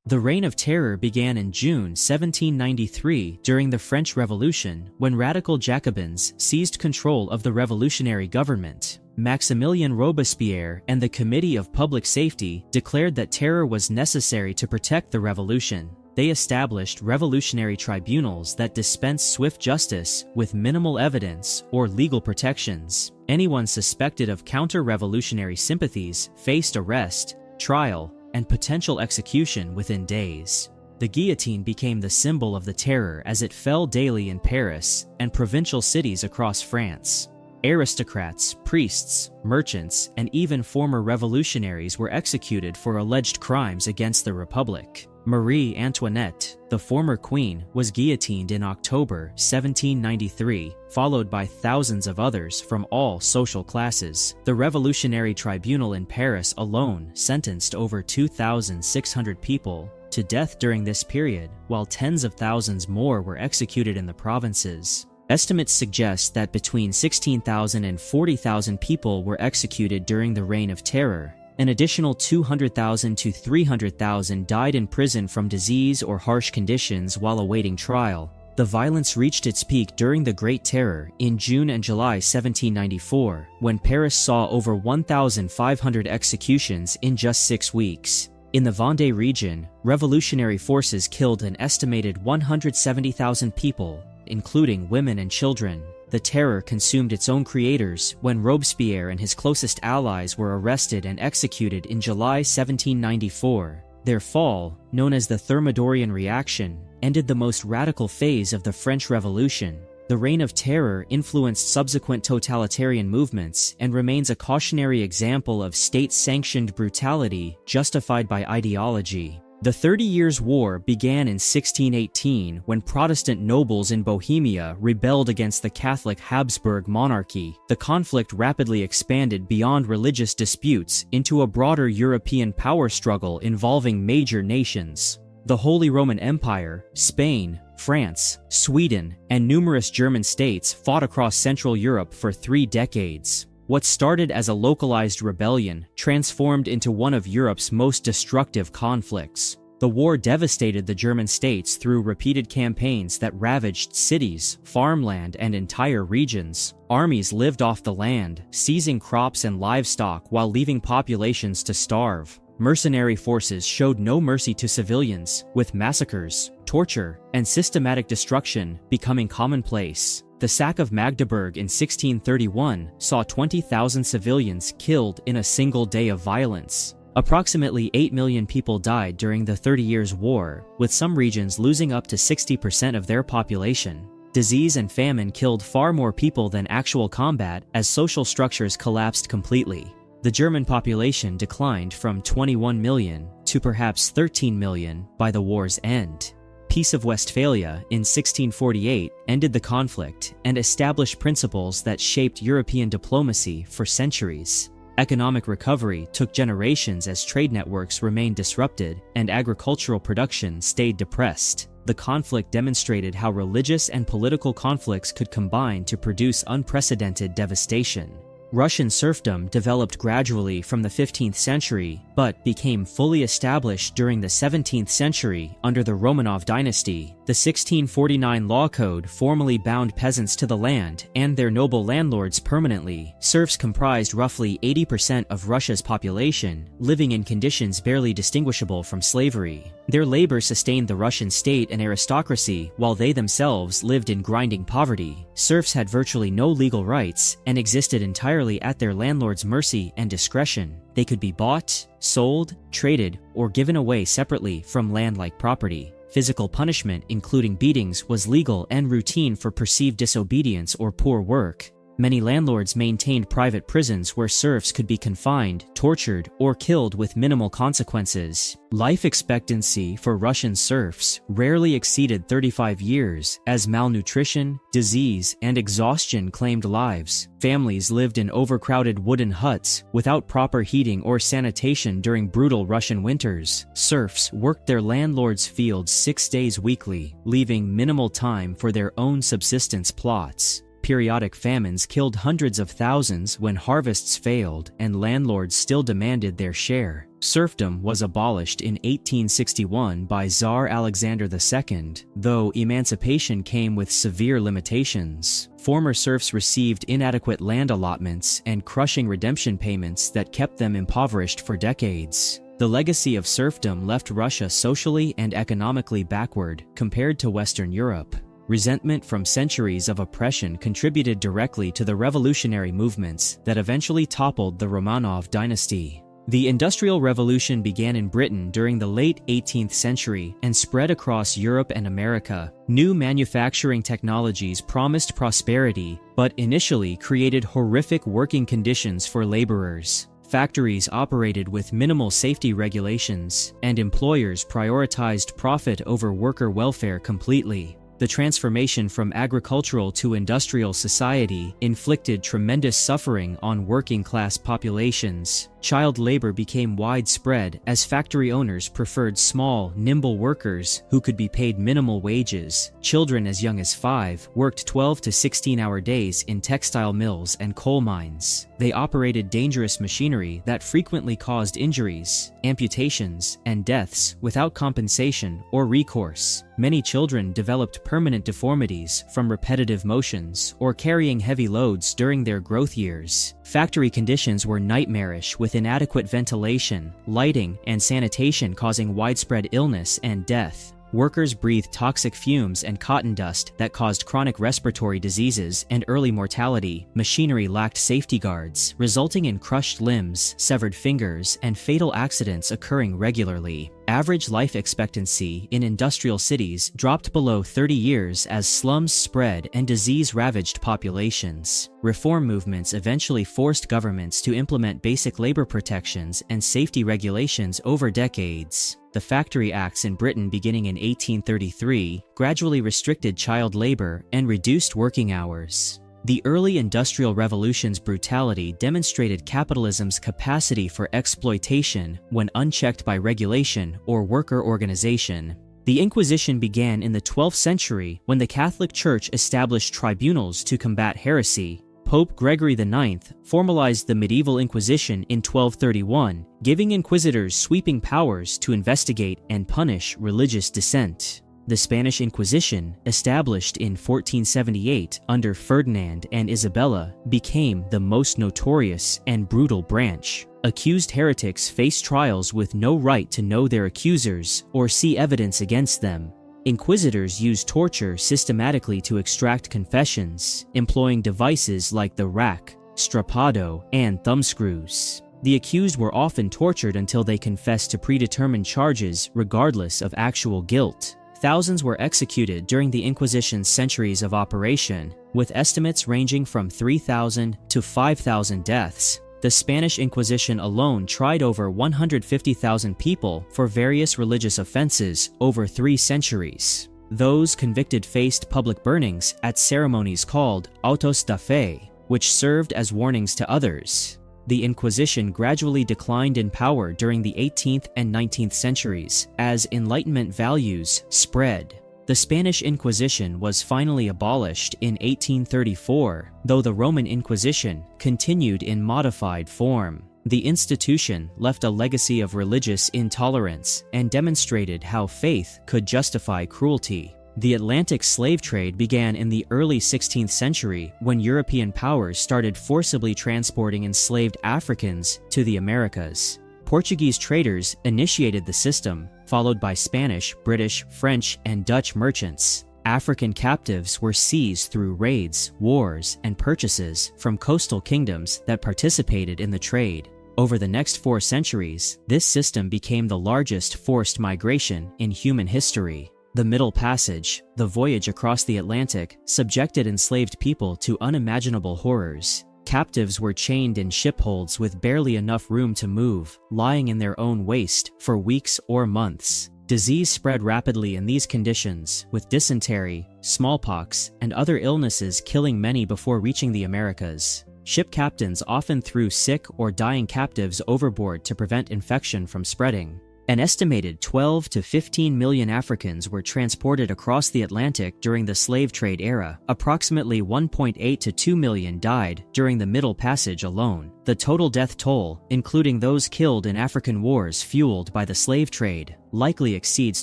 The Reign of Terror began in June 1793 during the French Revolution, when radical Jacobins seized control of the revolutionary government. Maximilien Robespierre and the Committee of Public Safety declared that terror was necessary to protect the revolution. They established revolutionary tribunals that dispensed swift justice with minimal evidence or legal protections. Anyone suspected of counter-revolutionary sympathies faced arrest, trial, and potential execution within days. The guillotine became the symbol of the terror as it fell daily in Paris and provincial cities across France. Aristocrats, priests, merchants, and even former revolutionaries were executed for alleged crimes against the Republic. Marie Antoinette, the former queen, was guillotined in October 1793, followed by thousands of others from all social classes. The Revolutionary Tribunal in Paris alone sentenced over 2,600 people to death during this period, while tens of thousands more were executed in the provinces. Estimates suggest that between 16,000 and 40,000 people were executed during the Reign of Terror. An additional 200,000 to 300,000 died in prison from disease or harsh conditions while awaiting trial. The violence reached its peak during the Great Terror in June and July 1794, when Paris saw over 1,500 executions in just 6 weeks. In the Vendée region, revolutionary forces killed an estimated 170,000 people, including women and children. The terror consumed its own creators when Robespierre and his closest allies were arrested and executed in July 1794. Their fall, known as the Thermidorian Reaction, ended the most radical phase of the French Revolution. The Reign of Terror influenced subsequent totalitarian movements and remains a cautionary example of state-sanctioned brutality justified by ideology. The 30 Years' War began in 1618 when Protestant nobles in Bohemia rebelled against the Catholic Habsburg monarchy. The conflict rapidly expanded beyond religious disputes into a broader European power struggle involving major nations. The Holy Roman Empire, Spain, France, Sweden, and numerous German states fought across Central Europe for 3 decades. What started as a localized rebellion transformed into one of Europe's most destructive conflicts. The war devastated the German states through repeated campaigns that ravaged cities, farmland, and entire regions. Armies lived off the land, seizing crops and livestock while leaving populations to starve. Mercenary forces showed no mercy to civilians, with massacres, torture, and systematic destruction becoming commonplace. The sack of Magdeburg in 1631 saw 20,000 civilians killed in a single day of violence. Approximately 8 million people died during the 30 Years' War, with some regions losing up to 60% of their population. Disease and famine killed far more people than actual combat as social structures collapsed completely. The German population declined from 21 million to perhaps 13 million by the war's end. Peace of Westphalia in 1648 ended the conflict and established principles that shaped European diplomacy for centuries. Economic recovery took generations as trade networks remained disrupted and agricultural production stayed depressed. The conflict demonstrated how religious and political conflicts could combine to produce unprecedented devastation. Russian serfdom developed gradually from the 15th century, but became fully established during the 17th century under the Romanov dynasty. The 1649 Law Code formally bound peasants to the land and their noble landlords permanently. Serfs comprised roughly 80% of Russia's population, living in conditions barely distinguishable from slavery. Their labor sustained the Russian state and aristocracy, while they themselves lived in grinding poverty. Serfs had virtually no legal rights and existed entirely at their landlord's mercy and discretion. They could be bought, sold, traded, or given away separately from land-like property. Physical punishment, including beatings, was legal and routine for perceived disobedience or poor work. Many landlords maintained private prisons where serfs could be confined, tortured, or killed with minimal consequences. Life expectancy for Russian serfs rarely exceeded 35 years, as malnutrition, disease, and exhaustion claimed lives. Families lived in overcrowded wooden huts, without proper heating or sanitation during brutal Russian winters. Serfs worked their landlords' fields 6 days weekly, leaving minimal time for their own subsistence plots. Periodic famines killed hundreds of thousands when harvests failed and landlords still demanded their share. Serfdom was abolished in 1861 by Tsar Alexander II, though emancipation came with severe limitations. Former serfs received inadequate land allotments and crushing redemption payments that kept them impoverished for decades. The legacy of serfdom left Russia socially and economically backward compared to Western Europe. Resentment from centuries of oppression contributed directly to the revolutionary movements that eventually toppled the Romanov dynasty. The Industrial Revolution began in Britain during the late 18th century and spread across Europe and America. New manufacturing technologies promised prosperity, but initially created horrific working conditions for laborers. Factories operated with minimal safety regulations, and employers prioritized profit over worker welfare completely. The transformation from agricultural to industrial society inflicted tremendous suffering on working-class populations. Child labor became widespread as factory owners preferred small, nimble workers who could be paid minimal wages. Children as young as 5 worked 12 to 16-hour days in textile mills and coal mines. They operated dangerous machinery that frequently caused injuries, amputations, and deaths without compensation or recourse. Many children developed permanent deformities from repetitive motions or carrying heavy loads during their growth years. Factory conditions were nightmarish with inadequate ventilation, lighting, and sanitation causing widespread illness and death. Workers breathed toxic fumes and cotton dust that caused chronic respiratory diseases and early mortality. Machinery lacked safety guards, resulting in crushed limbs, severed fingers, and fatal accidents occurring regularly. Average life expectancy in industrial cities dropped below 30 years as slums spread and disease ravaged populations. Reform movements eventually forced governments to implement basic labor protections and safety regulations over decades. The Factory Acts in Britain beginning in 1833 gradually restricted child labor and reduced working hours. The early Industrial Revolution's brutality demonstrated capitalism's capacity for exploitation when unchecked by regulation or worker organization. The Inquisition began in the 12th century when the Catholic Church established tribunals to combat heresy. Pope Gregory IX formalized the medieval Inquisition in 1231, giving inquisitors sweeping powers to investigate and punish religious dissent. The Spanish Inquisition, established in 1478 under Ferdinand and Isabella, became the most notorious and brutal branch. Accused heretics faced trials with no right to know their accusers or see evidence against them. Inquisitors used torture systematically to extract confessions, employing devices like the rack, strappado, and thumbscrews. The accused were often tortured until they confessed to predetermined charges regardless of actual guilt. Thousands were executed during the Inquisition's centuries of operation, with estimates ranging from 3,000 to 5,000 deaths. The Spanish Inquisition alone tried over 150,000 people for various religious offenses over 3 centuries. Those convicted faced public burnings at ceremonies called autos da fe, which served as warnings to others. The Inquisition gradually declined in power during the 18th and 19th centuries as Enlightenment values spread. The Spanish Inquisition was finally abolished in 1834, though the Roman Inquisition continued in modified form. The institution left a legacy of religious intolerance and demonstrated how faith could justify cruelty. The Atlantic slave trade began in the early 16th century when European powers started forcibly transporting enslaved Africans to the Americas. Portuguese traders initiated the system, followed by Spanish, British, French, and Dutch merchants. African captives were seized through raids, wars, and purchases from coastal kingdoms that participated in the trade. Over the next 4 centuries, this system became the largest forced migration in human history. The Middle Passage, the voyage across the Atlantic, subjected enslaved people to unimaginable horrors. Captives were chained in shipholds with barely enough room to move, lying in their own waste for weeks or months. Disease spread rapidly in these conditions, with dysentery, smallpox, and other illnesses killing many before reaching the Americas. Ship captains often threw sick or dying captives overboard to prevent infection from spreading. An estimated 12 to 15 million Africans were transported across the Atlantic during the slave trade era. Approximately 1.8 to 2 million died during the Middle Passage alone. The total death toll, including those killed in African wars fueled by the slave trade, likely exceeds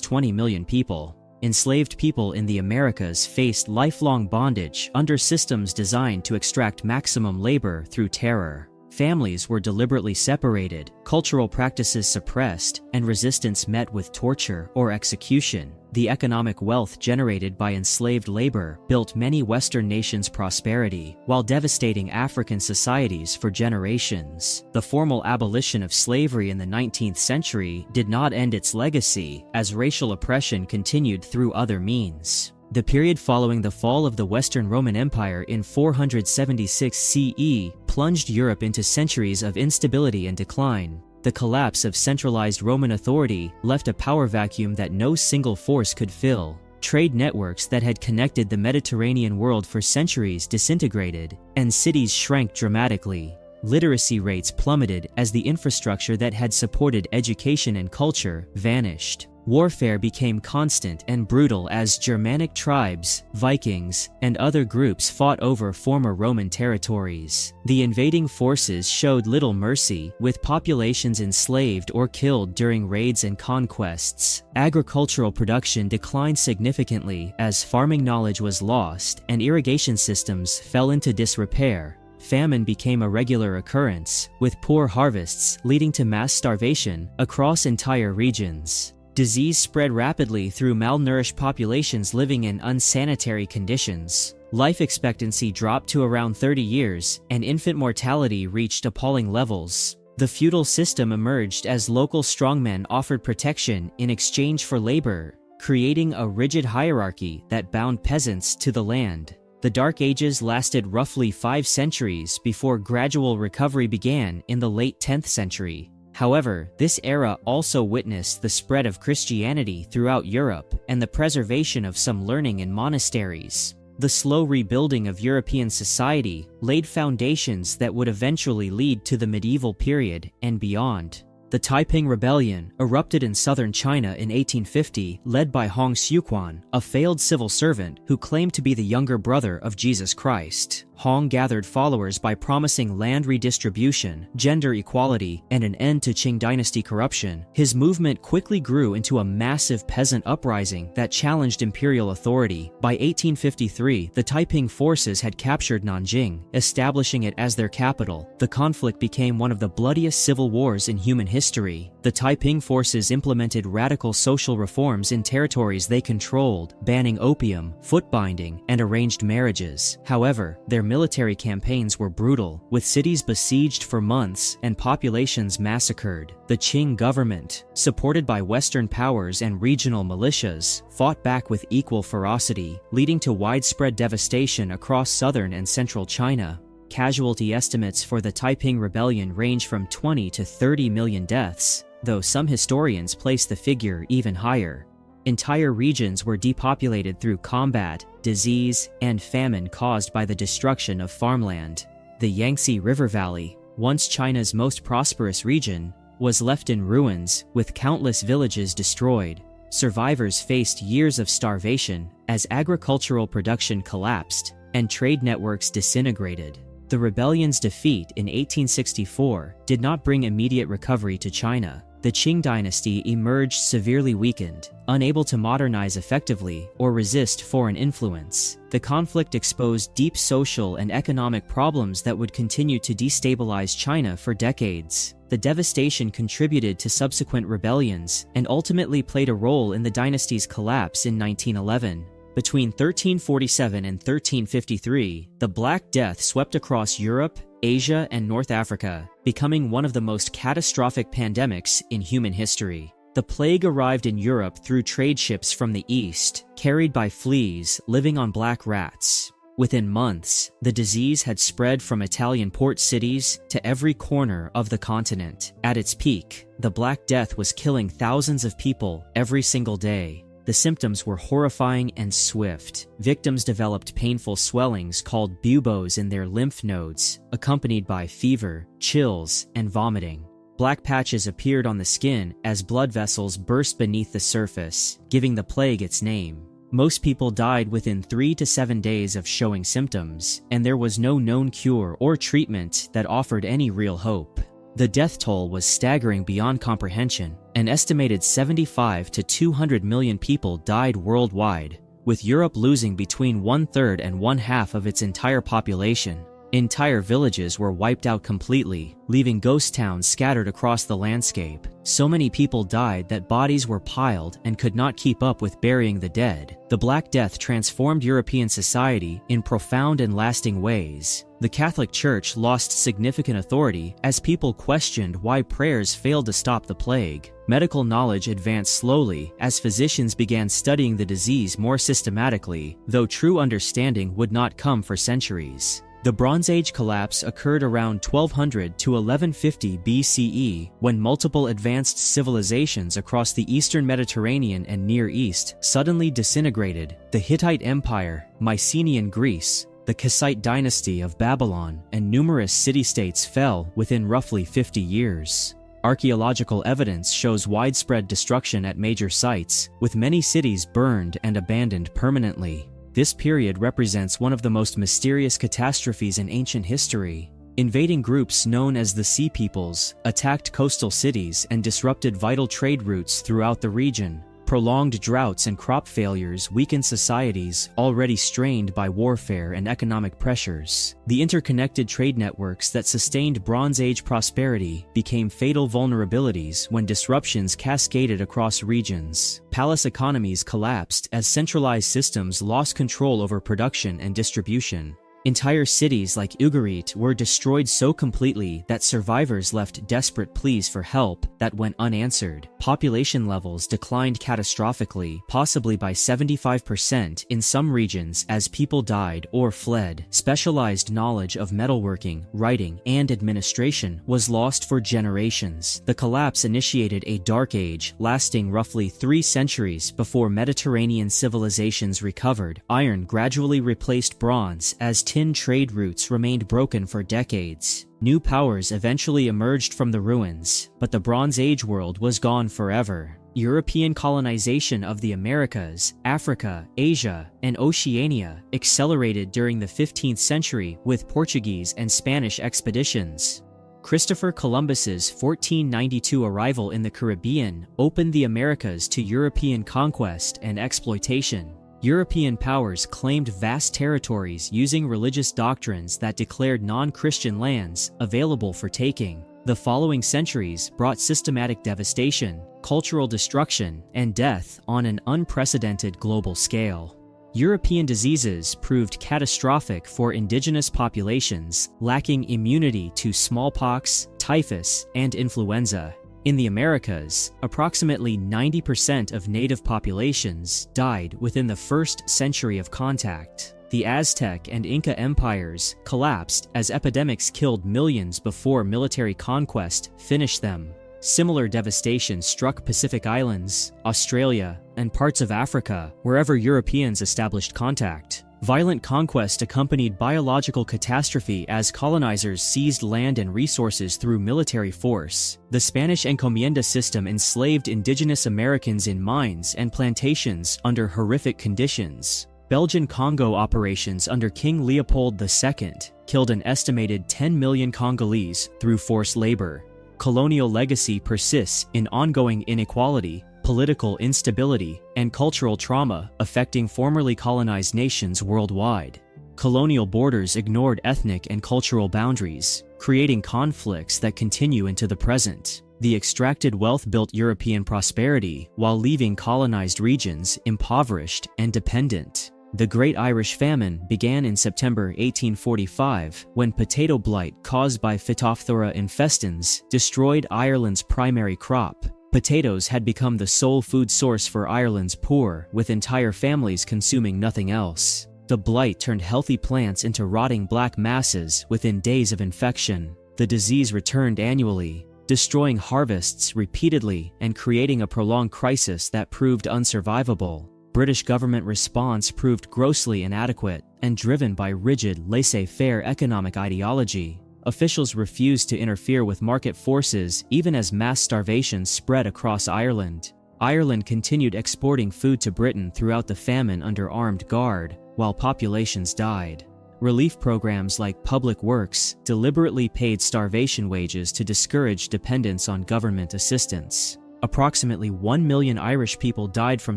20 million people. Enslaved people in the Americas faced lifelong bondage under systems designed to extract maximum labor through terror. Families were deliberately separated, cultural practices suppressed, and resistance met with torture or execution. The economic wealth generated by enslaved labor built many Western nations' prosperity, while devastating African societies for generations. The formal abolition of slavery in the 19th century did not end its legacy, as racial oppression continued through other means. The period following the fall of the Western Roman Empire in 476 CE plunged Europe into centuries of instability and decline. The collapse of centralized Roman authority left a power vacuum that no single force could fill. Trade networks that had connected the Mediterranean world for centuries disintegrated, and cities shrank dramatically. Literacy rates plummeted as the infrastructure that had supported education and culture vanished. Warfare became constant and brutal as Germanic tribes, Vikings, and other groups fought over former Roman territories. The invading forces showed little mercy, with populations enslaved or killed during raids and conquests. Agricultural production declined significantly as farming knowledge was lost and irrigation systems fell into disrepair. Famine became a regular occurrence, with poor harvests leading to mass starvation across entire regions. Disease spread rapidly through malnourished populations living in unsanitary conditions. Life expectancy dropped to around 30 years, and infant mortality reached appalling levels. The feudal system emerged as local strongmen offered protection in exchange for labor, creating a rigid hierarchy that bound peasants to the land. The Dark Ages lasted roughly 5 centuries before gradual recovery began in the late 10th century. However, this era also witnessed the spread of Christianity throughout Europe and the preservation of some learning in monasteries. The slow rebuilding of European society laid foundations that would eventually lead to the medieval period and beyond. The Taiping Rebellion erupted in southern China in 1850, led by Hong Xiuquan, a failed civil servant who claimed to be the younger brother of Jesus Christ. Hong gathered followers by promising land redistribution, gender equality, and an end to Qing dynasty corruption. His movement quickly grew into a massive peasant uprising that challenged imperial authority. By 1853, the Taiping forces had captured Nanjing, establishing it as their capital. The conflict became one of the bloodiest civil wars in human history. The Taiping forces implemented radical social reforms in territories they controlled, banning opium, foot binding, and arranged marriages. However, their military campaigns were brutal, with cities besieged for months and populations massacred. The Qing government, supported by Western powers and regional militias, fought back with equal ferocity, leading to widespread devastation across southern and central China. Casualty estimates for the Taiping Rebellion range from 20 to 30 million deaths, though some historians place the figure even higher. Entire regions were depopulated through combat, disease, and famine caused by the destruction of farmland. The Yangtze River Valley, once China's most prosperous region, was left in ruins, with countless villages destroyed. Survivors faced years of starvation as agricultural production collapsed and trade networks disintegrated. The rebellion's defeat in 1864 did not bring immediate recovery to China. The Qing dynasty emerged severely weakened, unable to modernize effectively or resist foreign influence. The conflict exposed deep social and economic problems that would continue to destabilize China for decades. The devastation contributed to subsequent rebellions and ultimately played a role in the dynasty's collapse in 1911. Between 1347 and 1353, the Black Death swept across Europe, Asia, and North Africa, becoming one of the most catastrophic pandemics in human history. The plague arrived in Europe through trade ships from the east, carried by fleas living on black rats. Within months, the disease had spread from Italian port cities to every corner of the continent. At its peak, the Black Death was killing thousands of people every single day. The symptoms were horrifying and swift. Victims developed painful swellings called buboes in their lymph nodes, accompanied by fever, chills, and vomiting. Black patches appeared on the skin as blood vessels burst beneath the surface, giving the plague its name. Most people died within 3 to 7 days of showing symptoms, and there was no known cure or treatment that offered any real hope. The death toll was staggering beyond comprehension. An estimated 75 to 200 million people died worldwide, with Europe losing between 1/3 and 1/2 of its entire population. Entire villages were wiped out completely, leaving ghost towns scattered across the landscape. So many people died that bodies were piled and could not keep up with burying the dead. The Black Death transformed European society in profound and lasting ways. The Catholic Church lost significant authority as people questioned why prayers failed to stop the plague. Medical knowledge advanced slowly as physicians began studying the disease more systematically, though true understanding would not come for centuries. The Bronze Age collapse occurred around 1200 to 1150 BCE, when multiple advanced civilizations across the Eastern Mediterranean and Near East suddenly disintegrated. The Hittite Empire, Mycenaean Greece, the Kassite dynasty of Babylon, and numerous city-states fell within roughly 50 years. Archaeological evidence shows widespread destruction at major sites, with many cities burned and abandoned permanently. This period represents one of the most mysterious catastrophes in ancient history. Invading groups known as the Sea Peoples attacked coastal cities and disrupted vital trade routes throughout the region. Prolonged droughts and crop failures weakened societies already strained by warfare and economic pressures. The interconnected trade networks that sustained Bronze Age prosperity became fatal vulnerabilities when disruptions cascaded across regions. Palace economies collapsed as centralized systems lost control over production and distribution. Entire cities like Ugarit were destroyed so completely that survivors left desperate pleas for help that went unanswered. Population levels declined catastrophically, possibly by 75% in some regions as people died or fled. Specialized knowledge of metalworking, writing, and administration was lost for generations. The collapse initiated a dark age lasting roughly 3 centuries before Mediterranean civilizations recovered. Iron gradually replaced bronze as tin trade routes remained broken for decades. New powers eventually emerged from the ruins, but the Bronze Age world was gone forever. European colonization of the Americas, Africa, Asia, and Oceania accelerated during the 15th century with Portuguese and Spanish expeditions. Christopher Columbus's 1492 arrival in the Caribbean opened the Americas to European conquest and exploitation. European powers claimed vast territories using religious doctrines that declared non-Christian lands available for taking. The following centuries brought systematic devastation, cultural destruction, and death on an unprecedented global scale. European diseases proved catastrophic for indigenous populations, lacking immunity to smallpox, typhus, and influenza. In the Americas, approximately 90% of native populations died within the first century of contact. The Aztec and Inca empires collapsed as epidemics killed millions before military conquest finished them. Similar devastation struck Pacific Islands, Australia, and parts of Africa, wherever Europeans established contact. Violent conquest accompanied biological catastrophe as colonizers seized land and resources through military force. The Spanish encomienda system enslaved indigenous Americans in mines and plantations under horrific conditions. Belgian Congo operations under King Leopold II killed an estimated 10 million Congolese through forced labor. Colonial legacy persists in ongoing inequality, political instability, and cultural trauma affecting formerly colonized nations worldwide. Colonial borders ignored ethnic and cultural boundaries, creating conflicts that continue into the present. The extracted wealth built European prosperity while leaving colonized regions impoverished and dependent. The Great Irish Famine began in September 1845 when potato blight caused by Phytophthora infestans destroyed Ireland's primary crop. Potatoes had become the sole food source for Ireland's poor, with entire families consuming nothing else. The blight turned healthy plants into rotting black masses within days of infection. The disease returned annually, destroying harvests repeatedly and creating a prolonged crisis that proved unsurvivable. British government response proved grossly inadequate and driven by rigid laissez-faire economic ideology. officials refused to interfere with market forces even as mass starvation spread across Ireland. Ireland continued exporting food to Britain throughout the famine under armed guard, while populations died. Relief programs like Public Works deliberately paid starvation wages to discourage dependence on government assistance. Approximately 1 million Irish people died from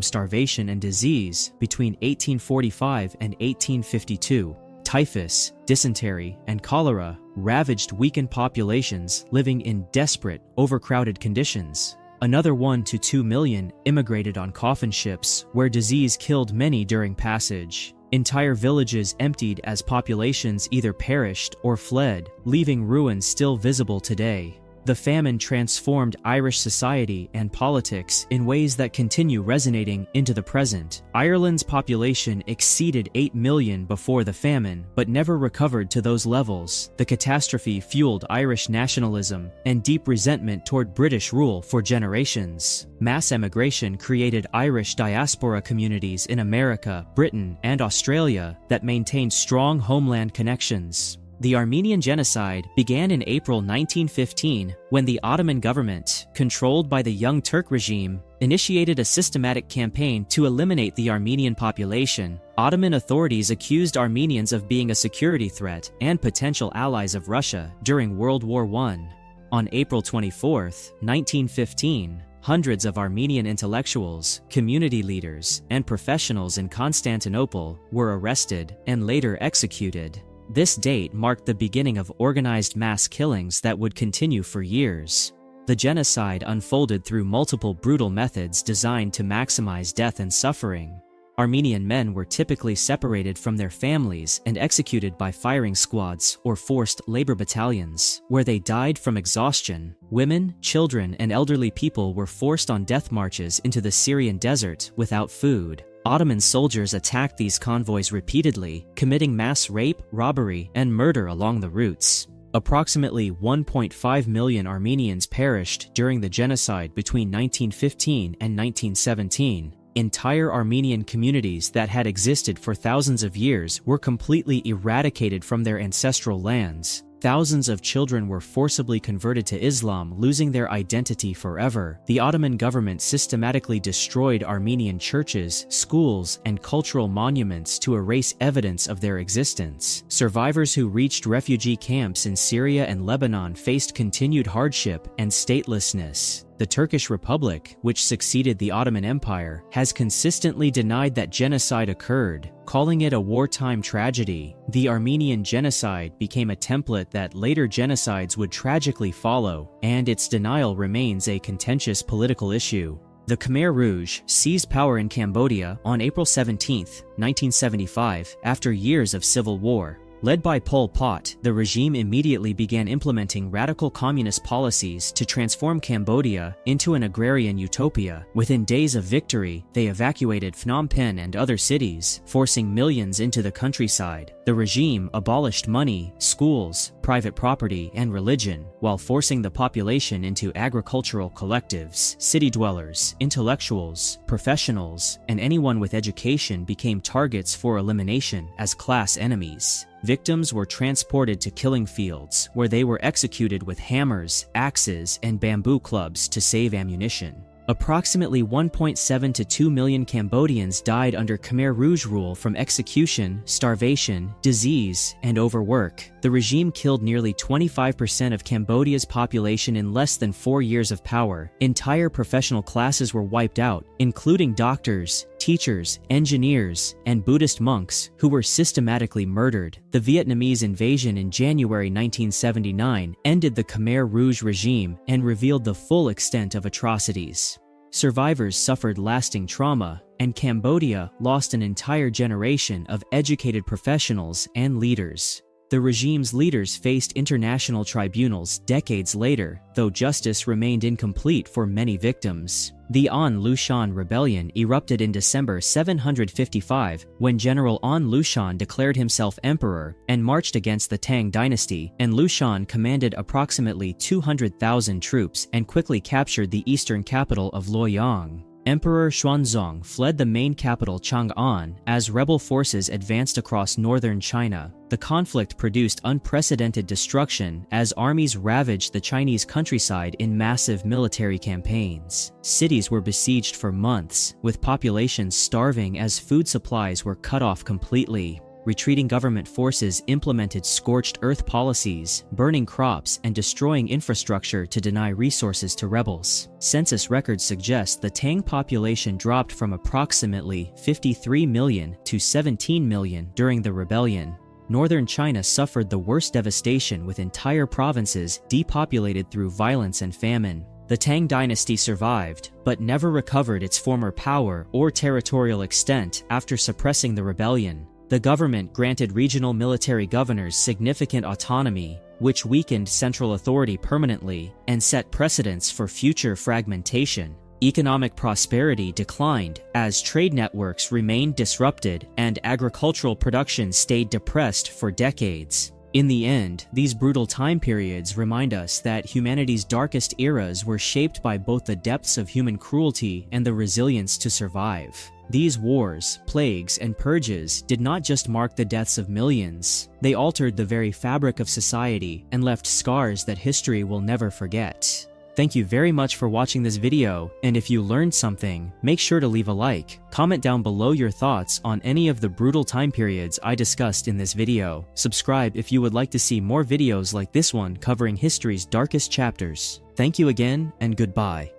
starvation and disease between 1845 and 1852. Typhus, dysentery, and cholera ravaged weakened populations living in desperate, overcrowded conditions. Another 1 to 2 million immigrated on coffin ships, where disease killed many during passage. Entire villages emptied as populations either perished or fled, leaving ruins still visible today. The famine transformed Irish society and politics in ways that continue resonating into the present. Ireland's population exceeded 8 million before the famine, but never recovered to those levels. The catastrophe fueled Irish nationalism and deep resentment toward British rule for generations. Mass emigration created Irish diaspora communities in America, Britain, and Australia that maintained strong homeland connections. The Armenian Genocide began in April 1915 when the Ottoman government, controlled by the Young Turk regime, initiated a systematic campaign to eliminate the Armenian population. Ottoman authorities accused Armenians of being a security threat and potential allies of Russia during World War I. On April 24, 1915, hundreds of Armenian intellectuals, community leaders, and professionals in Constantinople were arrested and later executed. This date marked the beginning of organized mass killings that would continue for years. The genocide unfolded through multiple brutal methods designed to maximize death and suffering. Armenian men were typically separated from their families and executed by firing squads or forced labor battalions, where they died from exhaustion. Women, children, and elderly people were forced on death marches into the Syrian desert without food. Ottoman soldiers attacked these convoys repeatedly, committing mass rape, robbery, and murder along the routes. Approximately 1.5 million Armenians perished during the genocide between 1915 and 1917. Entire Armenian communities that had existed for thousands of years were completely eradicated from their ancestral lands. Thousands of children were forcibly converted to Islam, losing their identity forever. The Ottoman government systematically destroyed Armenian churches, schools, and cultural monuments to erase evidence of their existence. Survivors who reached refugee camps in Syria and Lebanon faced continued hardship and statelessness. The Turkish Republic, which succeeded the Ottoman Empire, has consistently denied that genocide occurred, calling it a wartime tragedy. The Armenian Genocide became a template that later genocides would tragically follow, and its denial remains a contentious political issue. The Khmer Rouge seized power in Cambodia on April 17, 1975, after years of civil war. Led by Pol Pot, the regime immediately began implementing radical communist policies to transform Cambodia into an agrarian utopia. Within days of victory, they evacuated Phnom Penh and other cities, forcing millions into the countryside. The regime abolished money, schools, private property, and religion, while forcing the population into agricultural collectives. City dwellers, intellectuals, professionals, and anyone with education became targets for elimination as class enemies. Victims were transported to killing fields, where they were executed with hammers, axes, and bamboo clubs to save ammunition. Approximately 1.7 to 2 million Cambodians died under Khmer Rouge rule from execution, starvation, disease, and overwork. The regime killed nearly 25% of Cambodia's population in less than 4 years of power. Entire professional classes were wiped out, including doctors, teachers, engineers, and Buddhist monks who were systematically murdered. The Vietnamese invasion in January 1979 ended the Khmer Rouge regime and revealed the full extent of atrocities. Survivors suffered lasting trauma, and Cambodia lost an entire generation of educated professionals and leaders. The regime's leaders faced international tribunals decades later, though justice remained incomplete for many victims. The An-Lushan rebellion erupted in December 755 when General An-Lushan declared himself emperor and marched against the Tang dynasty, and Lushan commanded approximately 200,000 troops and quickly captured the eastern capital of Loyang. Emperor Xuanzong fled the main capital Chang'an as rebel forces advanced across northern China. The conflict produced unprecedented destruction as armies ravaged the Chinese countryside in massive military campaigns. Cities were besieged for months, with populations starving as food supplies were cut off completely. Retreating government forces implemented scorched earth policies, burning crops and destroying infrastructure to deny resources to rebels. Census records suggest the Tang population dropped from approximately 53 million to 17 million during the rebellion. Northern China suffered the worst devastation, with entire provinces depopulated through violence and famine. The Tang dynasty survived, but never recovered its former power or territorial extent after suppressing the rebellion. The government granted regional military governors significant autonomy, which weakened central authority permanently and set precedents for future fragmentation. Economic prosperity declined as trade networks remained disrupted and agricultural production stayed depressed for decades. In the end, these brutal time periods remind us that humanity's darkest eras were shaped by both the depths of human cruelty and the resilience to survive. These wars, plagues, and purges did not just mark the deaths of millions. They altered the very fabric of society and left scars that history will never forget. Thank you very much for watching this video, and if you learned something, make sure to leave a like. Comment down below your thoughts on any of the brutal time periods I discussed in this video. Subscribe if you would like to see more videos like this one covering history's darkest chapters. Thank you again, and goodbye.